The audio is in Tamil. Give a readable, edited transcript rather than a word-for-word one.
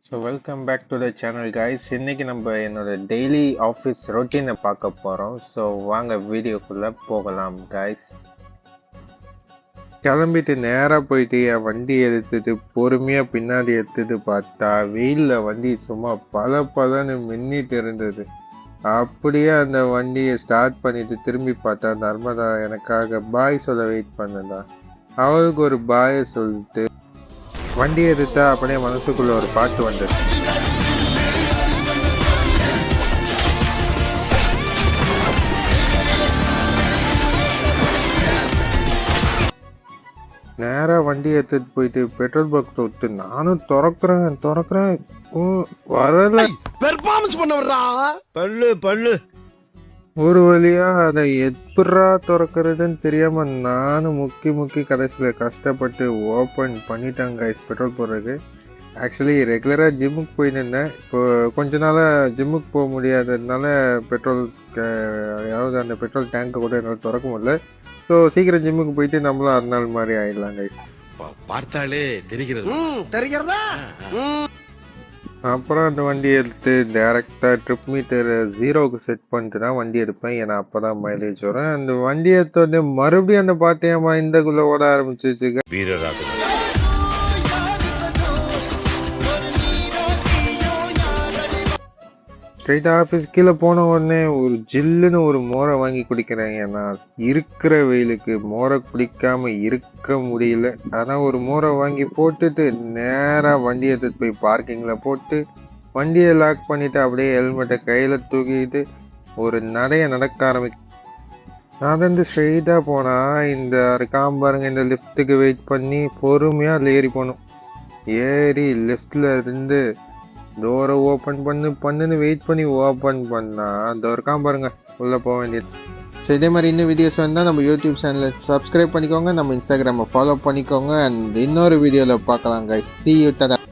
So welcome back to the channel guys. இன்னைக்கு நம்ம என்னோட டெய்லி ஆஃபீஸ் ரொட்டீனை பார்க்க போகிறோம். ஸோ வாங்க வீடியோக்குள்ளே போகலாம் கைஸ். கிளம்பிட்டு நேராக போயிட்டு என் வண்டி எடுத்துட்டு பொறுமையாக பின்னாடி எடுத்துட்டு பார்த்தா வெயிலில் வண்டி சும்மா பலன்னு மின்னிட்டு இருந்தது. அப்படியே அந்த வண்டியை ஸ்டார்ட் பண்ணிட்டு திரும்பி பார்த்தா நர்மதா எனக்காக பாய் சொல்ல வெயிட் பண்ணதா. அவளுக்கு ஒரு பாயை சொல்லிட்டு வண்டி எடுத்தா அப்படியே மனசுக்குள்ள ஒரு பாட்டு வந்தது. நேரா வண்டி எடுத்துட்டு போயிட்டு பெட்ரோல் பங்க் விட்டு நானும் திறக்கிறேன் வரல. பெர்ஃபார்மன்ஸ் பண்ண வர்றா பல்லு ஒரு வழியா அதை எப்படா திறக்கிறதுன்னு தெரியாம நானும் முக்கி கடைசியில கஷ்டப்பட்டு ஓப்பன் பண்ணிட்டாங்க கைஸ் பெட்ரோல் போடுறதுக்கு. ஆக்சுவலி ரெகுலராக ஜிம்முக்கு போயிட்டு இருந்தேன். இப்போ கொஞ்ச நாளாக ஜிம்முக்கு போக முடியாததுனால பெட்ரோல் அதாவது அந்த பெட்ரோல் டேங்கை கூட என்னால் திறக்க முடியல. ஸோ சீக்கிரம் ஜிம்முக்கு போயிட்டு நம்மளும் அது நாள் மாதிரி ஆயிடலாம் கைஸ். பார்த்தாலே தெரிகிறதா. அப்புறம் அந்த வண்டி எடுத்து டைரக்டாக ட்ரிப் மீட்டர் 0க்கு செட் பண்ணிட்டு தான் வண்டி எடுப்பேன். ஏன்னா அப்போ தான் மைலேஜ் வரும். அந்த வண்டி எடுத்தோடனே மறுபடியும் அந்த பாட்டையம்மா இந்தக்குள்ளே ஓட ஆரம்பிச்சிச்சு. வீரராக ஸ்ட்ரைட்டாக ஆஃபீஸ் கீழே போன உடனே ஒரு ஜில்லுன்னு ஒரு மோரை வாங்கி குடிக்கிறேன். ஏன்னா இருக்கிற வெயிலுக்கு மோரை குடிக்காமல் இருக்க முடியல. ஆனால் ஒரு மோரை வாங்கி போட்டுட்டு நேராக வண்டியை எடுத்துட்டு போய் பார்க்கிங்கில் போட்டு வண்டியை லாக் பண்ணிவிட்டு அப்படியே ஹெல்மெட்டை கையில் தூக்கிட்டு ஒரு நடக்க ஆரம்பிக்கும். நான் வந்து ஸ்ட்ரெயிட்டாக போனால் இந்த பாருங்க இந்த லிஃப்ட்டுக்கு வெயிட் பண்ணி பொறுமையாக அதில் ஏறி போகணும். ஏறி லிஃப்டில் இருந்து டோரை ஓப்பன் பண்ணுன்னு வெயிட் பண்ணி ஓப்பன் பண்ணா டோர் பாருங்க உள்ளே போக வேண்டியது. ஸோ இதே மாதிரி இன்னும் வீடியோஸ் வந்தால் நம்ம யூடியூப் சேனலை சப்ஸ்கிரைப் பண்ணிக்கோங்க, நம்ம இன்ஸ்டாகிராமை ஃபாலோ பண்ணிக்கோங்க. அண்ட் இன்னொரு வீடியோவில் பார்க்கலாம் கைஸ். See you.